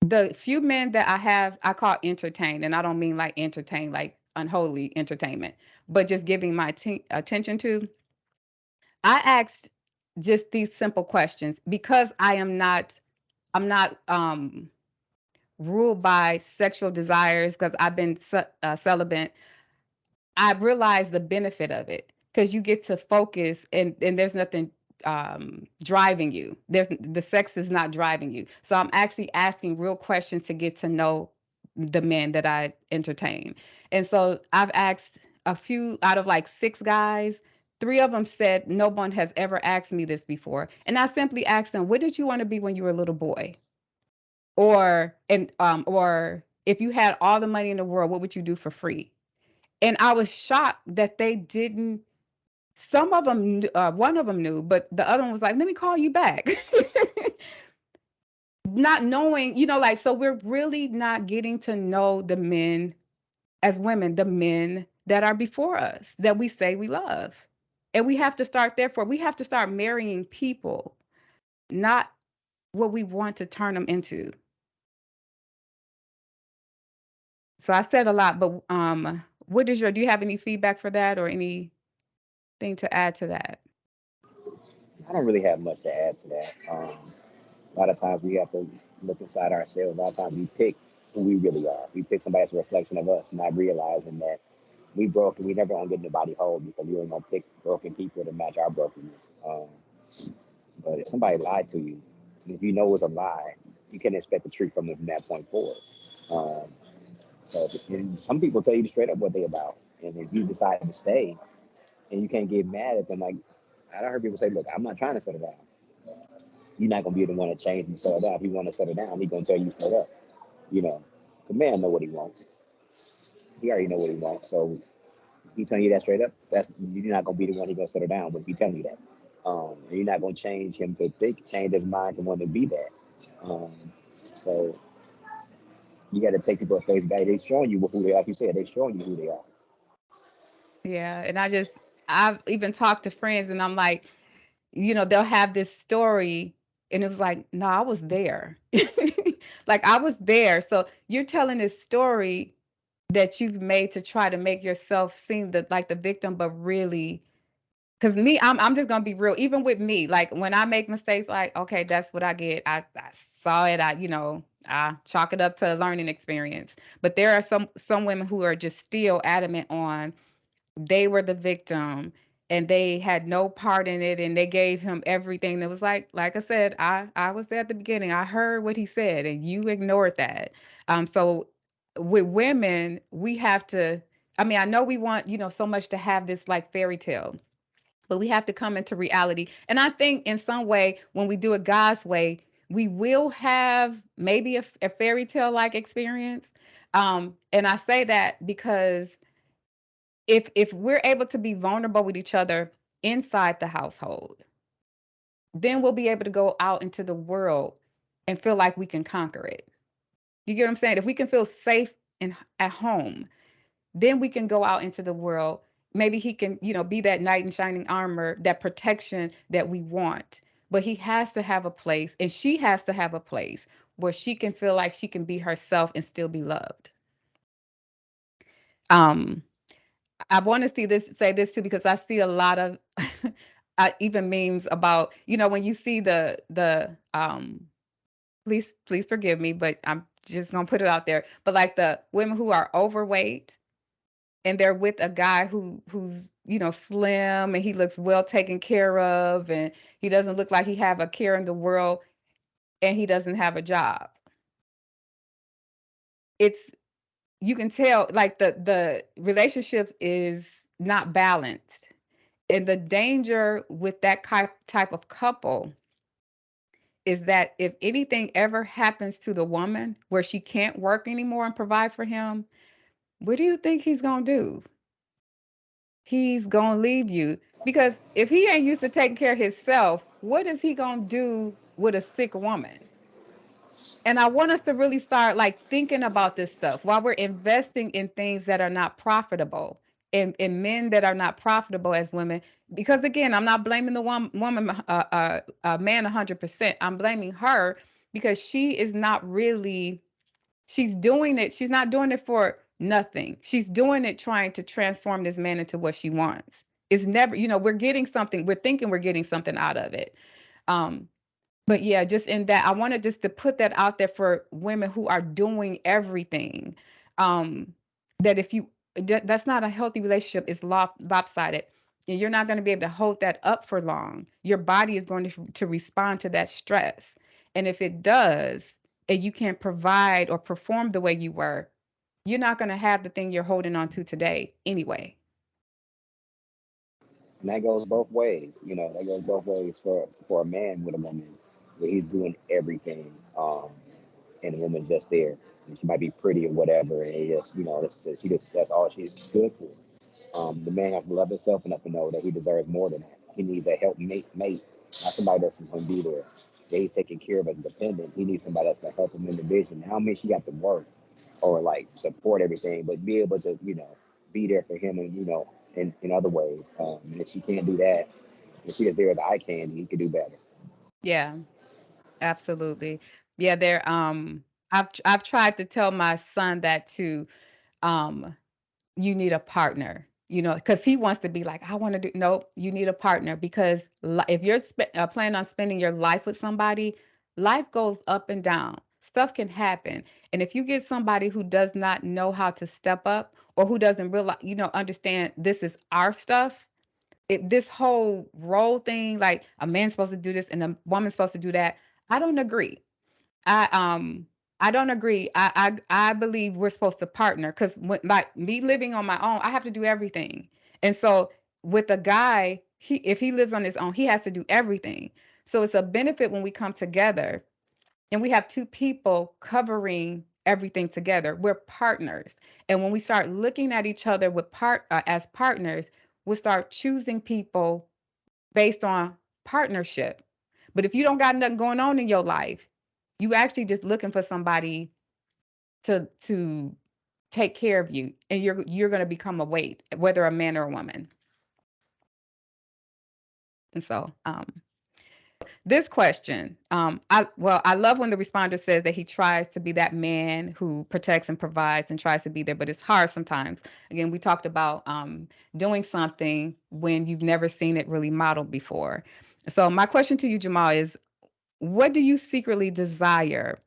The few men that I have, I call entertained, and I don't mean like entertain, like unholy entertainment, but just giving my attention to. I asked just these simple questions because I'm not ruled by sexual desires because I've been celibate. I realized the benefit of it because you get to focus, and there's nothing driving you. The sex is not driving you. So I'm actually asking real questions to get to know the men that I entertain. And so I've asked a few out of like 6 guys. 3 of them said no one has ever asked me this before. And I simply asked them, what did you want to be when you were a little boy? Or if you had all the money in the world, what would you do for free? And I was shocked that they didn't. Some of them, one of them knew, but the other one was like, "Let me call you back," not knowing, like so. We're really not getting to know the men as women, the men that are before us that we say we love. And we have to start, therefore, we have to start marrying people, not what we want to turn them into. So I said a lot, but what is your, do you have any feedback for that or anything to add to that? I don't really have much to add to that. A lot of times we have to look inside ourselves. A lot of times we pick who we really are. We pick somebody as a reflection of us, not realizing that we broke and we never gonna get nobody whole because we ain't gonna pick broken people to match our brokenness. But if somebody lied to you, if you know it's a lie, you can expect the truth from them from that point forward. Um, and some people tell you straight up what they about, and if you decide to stay and you can't get mad at them, like I don't heard people say, "Look, I'm not trying to settle down." You're not gonna be the one to change and settle down. If you want to settle down, he's gonna tell you straight up. You know, the man know what he wants. He already know what he wants. So he telling you that straight up. That's you're not gonna be the one he gonna settle down with. He telling you that. And you're not gonna change him to think, change his mind to want to be that. Um, so you got to take people at face value. They showing you who they are. Like you said, they showing you who they are. Yeah, and I've even talked to friends and I'm like, they'll have this story and it was like, no, I was there. Like I was there. So you're telling this story that you've made to try to make yourself seem like the victim, but really, because me, I'm just gonna be real. Even with me, like when I make mistakes, like okay, that's what I get. I saw it. I chalk it up to a learning experience. But there are some women who are just still adamant on they were the victim and they had no part in it and they gave him everything. That was like I said, I was there at the beginning. I heard what he said and you ignored that. So with women, we have to, I mean, I know we want, so much to have this like fairy tale, but we have to come into reality. And I think in some way, when we do it God's way, we will have maybe a fairy tale like experience. And I say that because if we're able to be vulnerable with each other inside the household, then we'll be able to go out into the world and feel like we can conquer it. You get what I'm saying? If we can feel safe at home, then we can go out into the world. Maybe he can, be that knight in shining armor, that protection that we want. But he has to have a place, and she has to have a place where she can feel like she can be herself and still be loved. Um, I want to say this too because I see a lot of even memes about when you see the please forgive me, but I'm just gonna put it out there. But like the women who are overweight and they're with a guy who's slim and he looks well taken care of and he doesn't look like he have a care in the world and he doesn't have a job. It's you can tell like the relationship is not balanced. And the danger with that type of couple is that if anything ever happens to the woman where she can't work anymore and provide for him, what do you think he's going to do? He's going to leave you because if he ain't used to taking care of himself, what is he going to do with a sick woman? And I want us to really start like thinking about this stuff while we're investing in things that are not profitable and men that are not profitable as women. Because again, I'm not blaming the woman, man 100%. I'm blaming her because she is not really, she's doing it. She's not doing it for nothing. She's doing it trying to transform this man into what she wants. It's never, we're getting something, we're thinking we're getting something out of it. Um, but yeah, just in that, I wanted just to put that out there for women who are doing everything. Um, that if you that's not a healthy relationship, it's lopsided. And you're not going to be able to hold that up for long. Your body is going to respond to that stress. And if it does, and you can't provide or perform the way you were, you're not going to have the thing you're holding on to today anyway. And that goes both ways. You know, that goes both ways for a man with a woman, where he's doing everything, and the woman's just there. And she might be pretty or whatever, and it just, that's all she's good for. The man has to love himself enough to know that he deserves more than that. He needs a mate, not somebody that's just going to be there. That he's taking care of as independent. He needs somebody that's going to help him in the vision. How many she got to work or like support everything, but be able to, be there for him, and in other ways. And if she can't do that, if she is there as eye candy, he could do better. Yeah, absolutely. Yeah, I've tried to tell my son that too. Um, you need a partner, because he wants to be like, I want to do. Nope, you need a partner because if you're planning on spending your life with somebody, life goes up and down. Stuff can happen. And if you get somebody who does not know how to step up or who doesn't realize, understand this is our stuff, this whole role thing, like a man's supposed to do this and a woman's supposed to do that, I don't agree. I I don't agree. I believe we're supposed to partner because like me living on my own, I have to do everything. And so with a guy, if he lives on his own, he has to do everything. So it's a benefit when we come together and we have two people covering everything together. We're partners. And when we start looking at each other as partners, we'll start choosing people based on partnership. But if you don't got nothing going on in your life, you actually just looking for somebody to take care of you, and you're going to become a weight, whether a man or a woman. And so, this question, I love when the responder says that he tries to be that man who protects and provides and tries to be there, but it's hard sometimes. Again, we talked about doing something when you've never seen it really modeled before. So my question to you, Jamal, is what do you secretly desire,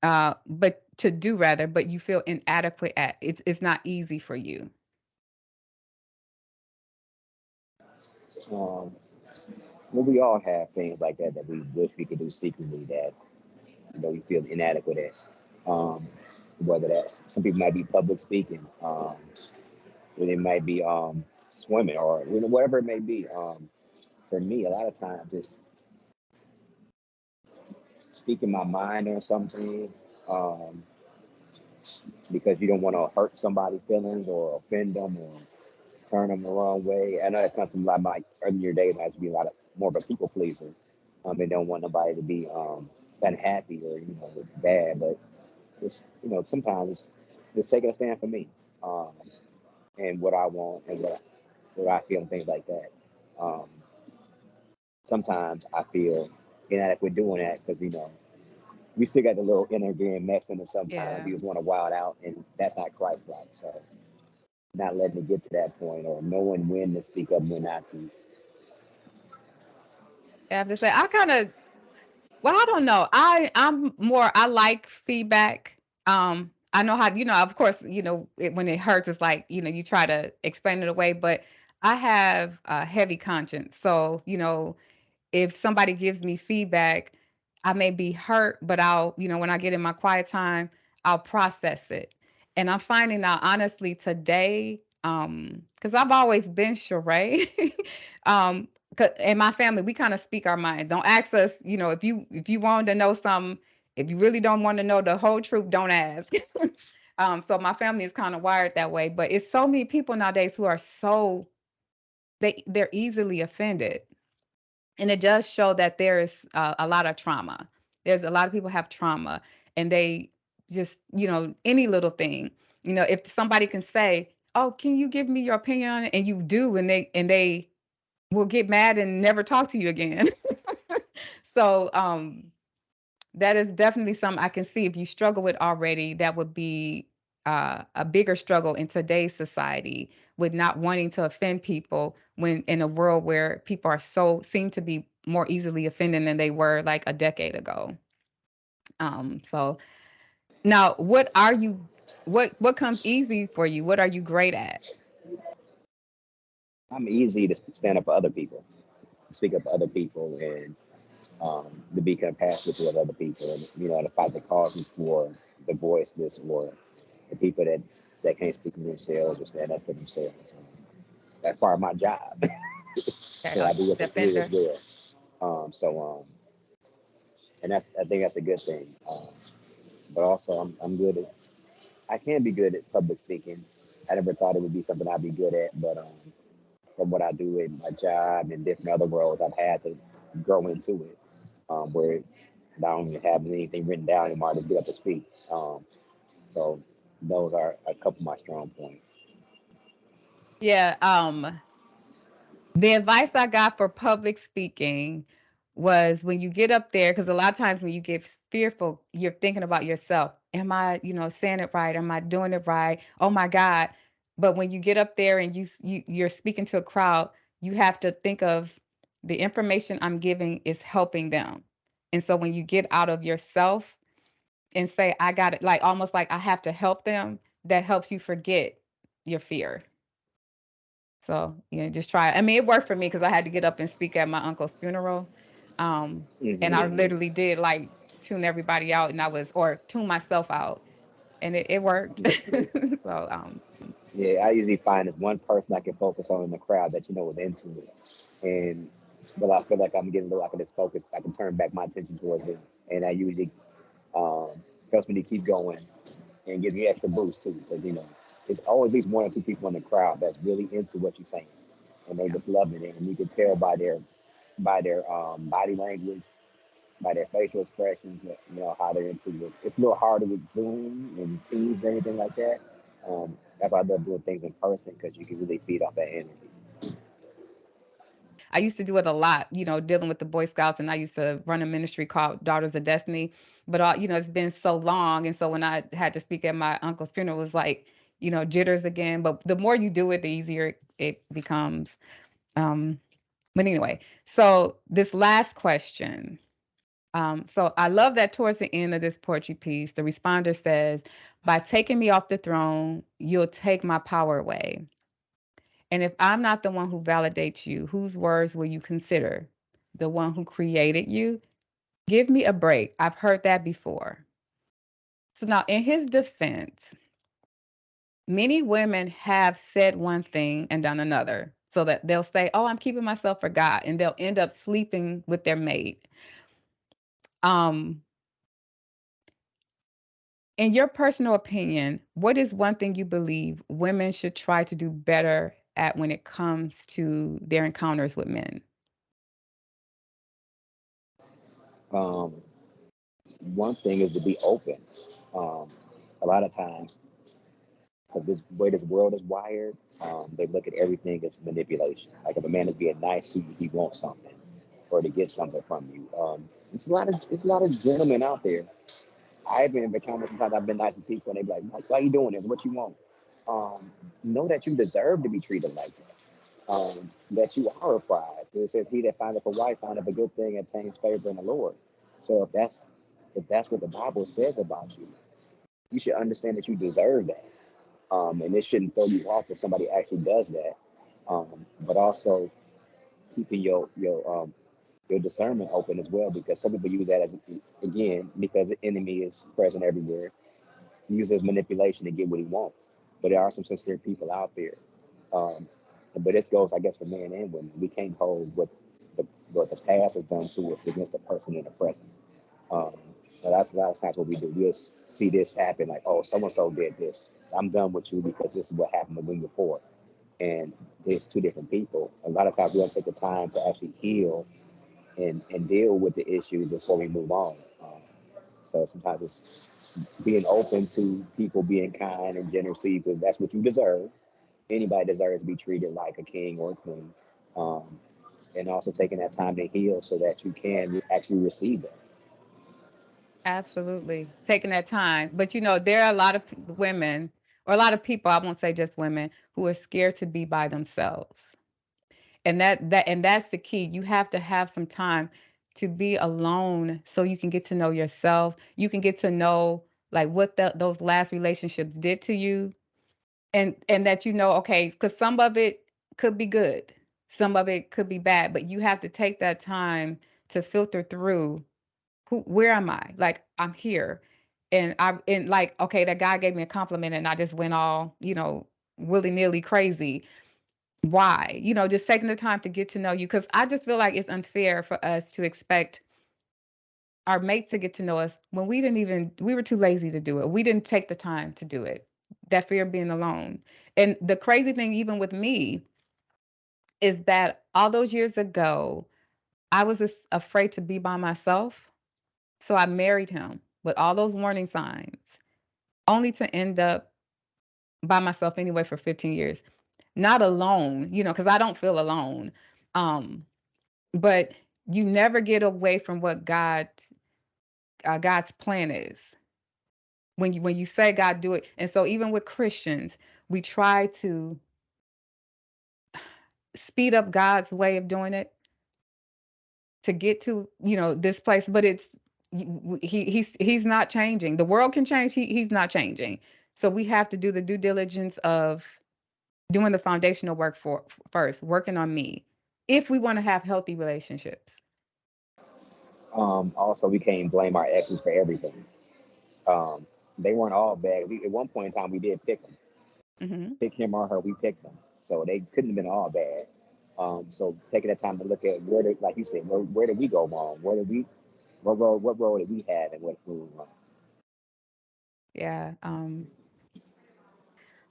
but to do rather, but you feel inadequate at? It's not easy for you. Um, well, we all have things like that that we wish we could do secretly that we feel inadequate at. Whether that's some people might be public speaking, or it might be swimming, or whatever it may be. For me, a lot of times, just speaking my mind on some things, because you don't want to hurt somebody's feelings or offend them or turn them the wrong way. I know that comes from a lot of my earlier days. I used to be a lot of more of a people pleaser. And don't want nobody to be unhappy or bad. But it's sometimes it's just taking a stand for me, um, and what I want and what I feel and things like that. Um, Sometimes I feel inadequate doing that because we still got the little inner game messing, and sometimes Yeah. we just want to wild out, and that's not Christ-like. So not letting it get to that point, or knowing when to speak up and when not to. I have to say, I kind of, well, I don't know. I like feedback. I know how, of course, when it hurts, it's like, you try to explain it away, but I have a heavy conscience. So, if somebody gives me feedback, I may be hurt, but when I get in my quiet time, I'll process it. And I'm finding out honestly today, because I've always been Sheree, um, in my family, we kind of speak our mind. Don't ask us, if you want to know something, if you really don't want to know the whole truth, don't ask. So my family is kind of wired that way, but it's so many people nowadays who are they're easily offended, and it does show that there is a lot of trauma. There's a lot of people have trauma, and they just, any little thing, if somebody can say, "Oh, can you give me your opinion on it?" and you do, and they will get mad and never talk to you again. So, that is definitely something I can see if you struggle with already. That would be a bigger struggle in today's society with not wanting to offend people when in a world where people seem to be more easily offended than they were like a decade ago. So now, what comes easy for you? What are you great at? I'm easy to stand up for other people, speak up for other people, and to be compassionate with other people, and to fight the causes for the voiceless or the people that can't speak for themselves or stand up for themselves. That's part of my job, Okay, so I do it for free as defender. well. And I think that's a good thing. But also, I'm good at. I can be good at public speaking. I never thought it would be something I'd be good at, but from what I do in my job and different other roles, I've had to grow into it, where I don't even have anything written down anymore. I just get up to speak. So those are a couple of my strong points. Yeah. The advice I got for public speaking was when you get up there, because a lot of times when you get fearful, you're thinking about yourself. Am I, saying it right? Am I doing it right? Oh my God. But when you get up there and you're speaking to a crowd, you have to think of the information I'm giving is helping them. And so when you get out of yourself and say, I got it, like almost like I have to help them, that helps you forget your fear. So, yeah, just try it. I mean, it worked for me because I had to get up and speak at my uncle's funeral. And I Hmm. literally did like tune everybody out and or tune myself out, and it worked. That's great. So, Yeah, I usually find this one person I can focus on in the crowd that is into it, and but I feel like I'm getting a little, I can just focus. I can turn back my attention towards them, and I usually helps me to keep going and gives me extra boost too, because it's always at least one or two people in the crowd that's really into what you're saying, and they yeah, just loving it, and you can tell by their body language, by their facial expressions, how they're into it. It's a little harder with Zoom and Teams or anything like that. That's why I love doing things in person because you can really feed off that energy. I used to do it a lot, dealing with the Boy Scouts, and I used to run a ministry called Daughters of Destiny. But it's been so long, and so when I had to speak at my uncle's funeral, it was like, jitters again. But the more you do it, the easier it becomes. Um, but anyway, so this last question. So I love that towards the end of this poetry piece, the responder says, by taking me off the throne, you'll take my power away. And if I'm not the one who validates you, whose words will you consider? The one who created you? Give me a break. I've heard that before. So now, in his defense, many women have said one thing and done another. So that they'll say, oh, I'm keeping myself for God, and they'll end up sleeping with their mate. Um, In your personal opinion, what is one thing you believe women should try to do better at when it comes to their encounters with men? Um, One thing is to be open. Um, a lot of times, because this way this world is wired, they look at everything as manipulation. Like if a man is being nice to you, he wants something or to get something from you. It's a lot of gentlemen out there. I've been in the comments sometimes. I've been nice to people, and they be like, "Why you doing this? What you want?" Know that you deserve to be treated like that. That you are a prize. Because it says, "He that findeth a wife findeth a good thing and obtains favor in the Lord." So if that's what the Bible says about you, you should understand that you deserve that. And it shouldn't throw you off if somebody actually does that. But also keeping your discernment open as well, because some people use that as, again, because the enemy is present everywhere, use it as manipulation to get what he wants. But there are some sincere people out there. Um, but this goes, I guess, for men and women. We can't hold the what the past has done to us against the person in the present. Um, so that's a lot of times what we do. We'll see this happen, like, oh, so and so did this. So I'm done with you because this is what happened to me before. And there's two different people. A lot of times we don't take the time to actually heal and deal with the issues before we move on. So sometimes it's being open to people being kind and generous to you because that's what you deserve. Anybody deserves to be treated like a king or a queen. Um, and also taking that time to heal so that you can actually receive that. Absolutely. Taking that time. But there are a lot of women, or a lot of people, I won't say just women, who are scared to be by themselves. And that's the key. You have to have some time to be alone so you can get to know yourself. You can get to know like what those last relationships did to you, and that okay, because some of it could be good, some of it could be bad, but you have to take that time to filter through where am I? Like I'm here. And like, okay, that guy gave me a compliment and I just went all, willy-nilly crazy. Why? Just taking the time to get to know you. Cause I just feel like it's unfair for us to expect our mates to get to know us when we were too lazy to do it. We didn't take the time to do it. That fear of being alone. And the crazy thing, even with me, is that all those years ago, I was afraid to be by myself. So I married him with all those warning signs, only to end up by myself anyway for 15 years. not alone, because I don't feel alone. Um, but you never get away from what God's plan is. When you say God do it, and so even with Christians, we try to speed up God's way of doing it to get to this place, but he's not changing. The world can change. He's not changing. So we have to do the due diligence of doing the foundational work for first, working on me, if we want to have healthy relationships. Also, we can't blame our exes for everything. Um, they weren't all bad. At one point in time, we did pick them, Hmm. pick him or her. We picked them, so they couldn't have been all bad. So taking the time to look at where did, like you said, where did we go wrong? What role did we have, and what went wrong? Yeah.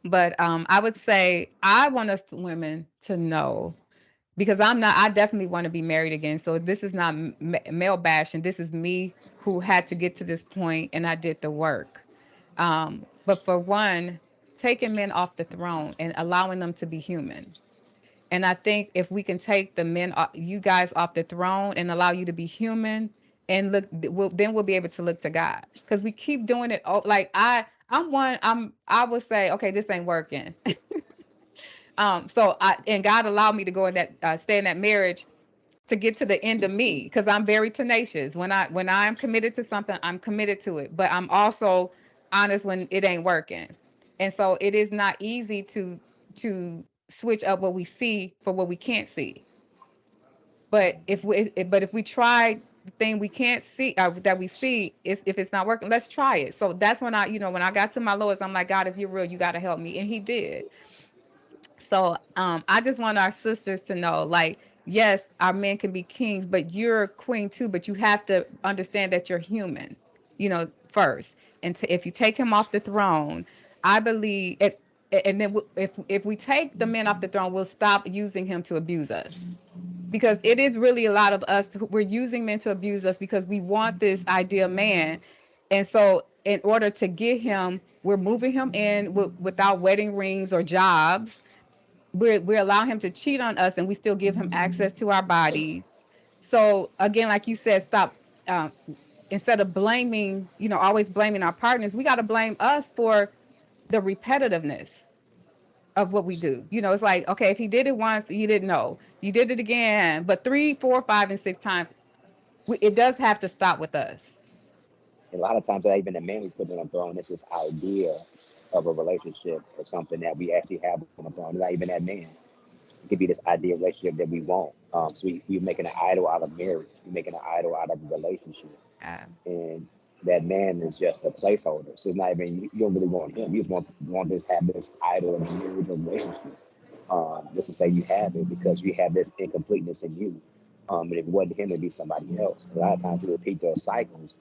But I would say I want us women to know, because I definitely want to be married again. So this is not male bashing. This is me who had to get to this point, and I did the work. But for one, taking men off the throne and allowing them to be human. And I think if we can take the men, you guys, off the throne and allow you to be human, and look, then we'll be able to look to God. Because we keep doing it. Oh, like I would say, okay, this ain't working. And God allowed me to go in that, stay in that marriage to get to the end of me, because I'm very tenacious. When I'm committed to something, I'm committed to it. But I'm also honest when it ain't working. And so it is not easy to switch up what we see for what we can't see. But if we try the thing we can't see, that we see, is if it's not working, let's try it. So that's when I got to my lowest, I'm like, God, if you're real, you got to help me, and He did. So I just want our sisters to know, like, yes, our men can be kings, but you're a queen too. But you have to understand that you're human, first. And if you take him off the throne, I believe it. And then if we take the men off the throne, we'll stop using him to abuse us, because it is really a lot of us we're using men to abuse us because we want this ideal man. And so in order to get him, we're moving him in without wedding rings or jobs. We allow him to cheat on us, and we still give him access to our bodies. So again, like you said, stop. Instead of blaming, always blaming our partners, we got to blame us for the repetitiveness of what we do. It's like, okay, if he did it once, you didn't know, you did it again, but three, four, five, and six times, it does have to stop with us. And a lot of times, even the man we put on the throne, it's this idea of a relationship or something that we actually have on the throne. It's not even that man. It could be this ideal relationship that we want. So we're making an idol out of marriage. We're making an idol out of a relationship. Uh, And that man is just a placeholder. So it's not even, you don't really want him. You just want this, have this idol of a marriage or relationship. Just to say you have it because you have this incompleteness in you. And if it wasn't him, it'd be somebody else. A lot of times we repeat those cycles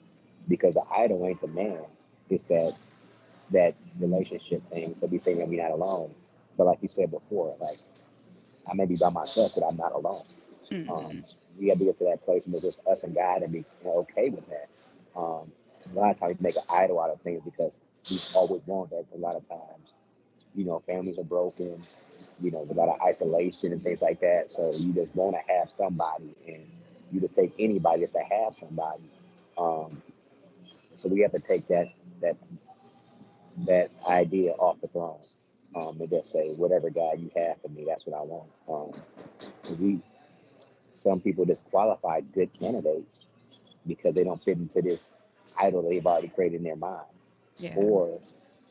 because the idol ain't the man. It's that relationship thing. So we say that we're not alone. But like you said before, like I may be by myself, but I'm not alone. mm-mm. We have to get to that place where it's just us and God and be okay with that. A lot of times we make an idol out of things because we always want that. A lot of times, families are broken, a lot of isolation and things like that. So you just want to have somebody, and you just take anybody just to have somebody. Um, so we have to take that that idea off the throne, and just say whatever God you have for me, that's what I want. 'Cause some people disqualify good candidates because they don't fit into this idol they've already created in their mind, Yeah. or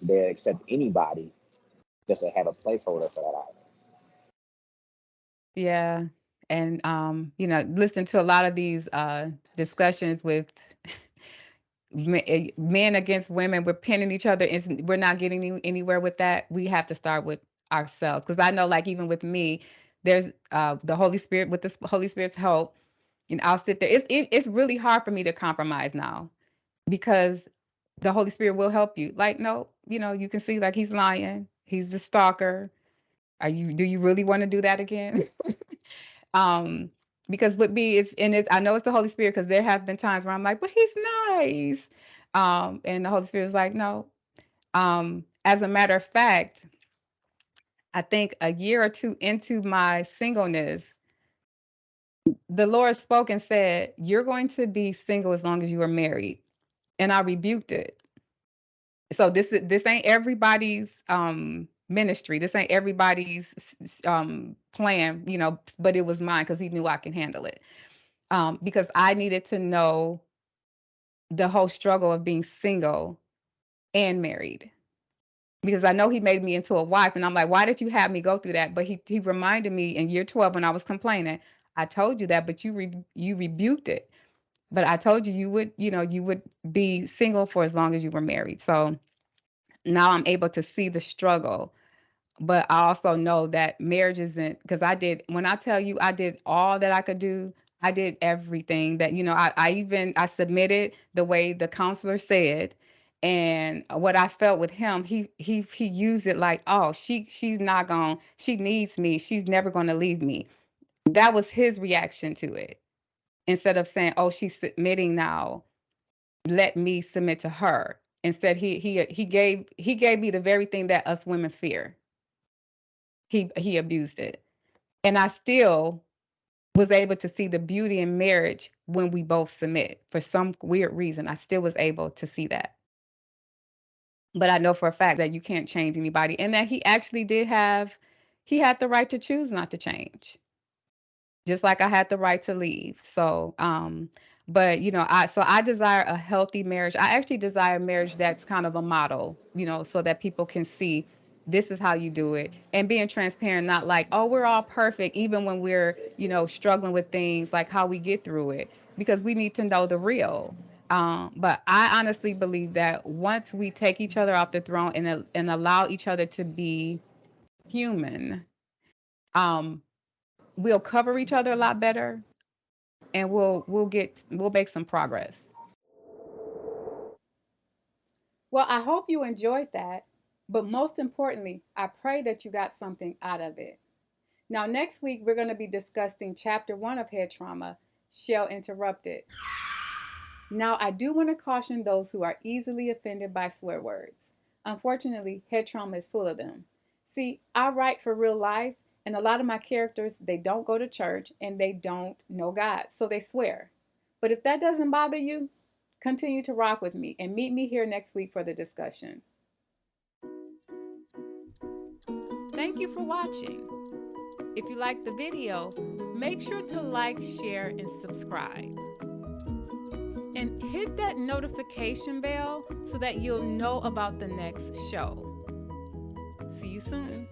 they accept anybody just to have a placeholder for that idol. Yeah. And listen to a lot of these discussions with men against women. We're pinning each other. We're not getting anywhere with that. We have to start with ourselves. Because I know, like, even with me, there's the Holy Spirit. With the Holy Spirit's help, I'll sit there. It's really hard for me to compromise now, because the Holy Spirit will help you. Like, no, you can see, like, he's lying. He's the stalker. Do you really want to do that again? um, because with me, I know it's the Holy Spirit, because there have been times where I'm like, but he's nice. And the Holy Spirit is like, no. As a matter of fact, I think a year or two into my singleness, the Lord spoke and said, "You're going to be single as long as you are married." And I rebuked it. So this ain't everybody's ministry. This ain't everybody's plan, but it was mine because he knew I can handle it. Because I needed to know the whole struggle of being single and married. Because I know he made me into a wife, and I'm like, why did you have me go through that? But he reminded me in year 12 when I was complaining, I told you that, but you rebuked it. But I told you you would be single for as long as you were married. So now I'm able to see the struggle. But I also know that marriage isn't, because when I tell you I did all that I could do, I did everything that, I submitted the way the counselor said. And what I felt with him, he used it like, oh, she needs me. She's never going to leave me. That was his reaction to it. Instead of saying, oh, she's submitting now, let me submit to her. Instead, he gave me the very thing that us women fear. He abused it. And I still was able to see the beauty in marriage when we both submit. For some weird reason, I still was able to see that. But I know for a fact that you can't change anybody, and that he had the right to choose not to change, just like I had the right to leave. So, but I desire a healthy marriage. I actually desire a marriage that's kind of a model, so that people can see this is how you do it, and being transparent, not like, oh, we're all perfect, even when we're, struggling with things, like how we get through it, because we need to know the real. But I honestly believe that once we take each other off the throne and allow each other to be human, um, we'll cover each other a lot better, and we'll make some progress. Well, I hope you enjoyed that, but most importantly, I pray that you got something out of it. Now, next week we're going to be discussing chapter 1 of Head Trauma, Shell Interrupted. Now, I do want to caution those who are easily offended by swear words. Unfortunately, head trauma is full of them. See, I write for real life, and a lot of my characters, they don't go to church and they don't know God, so they swear. But if that doesn't bother you, continue to rock with me and meet me here next week for the discussion. Thank you for watching. If you liked the video, make sure to like, share, and subscribe. And hit that notification bell so that you'll know about the next show. See you soon.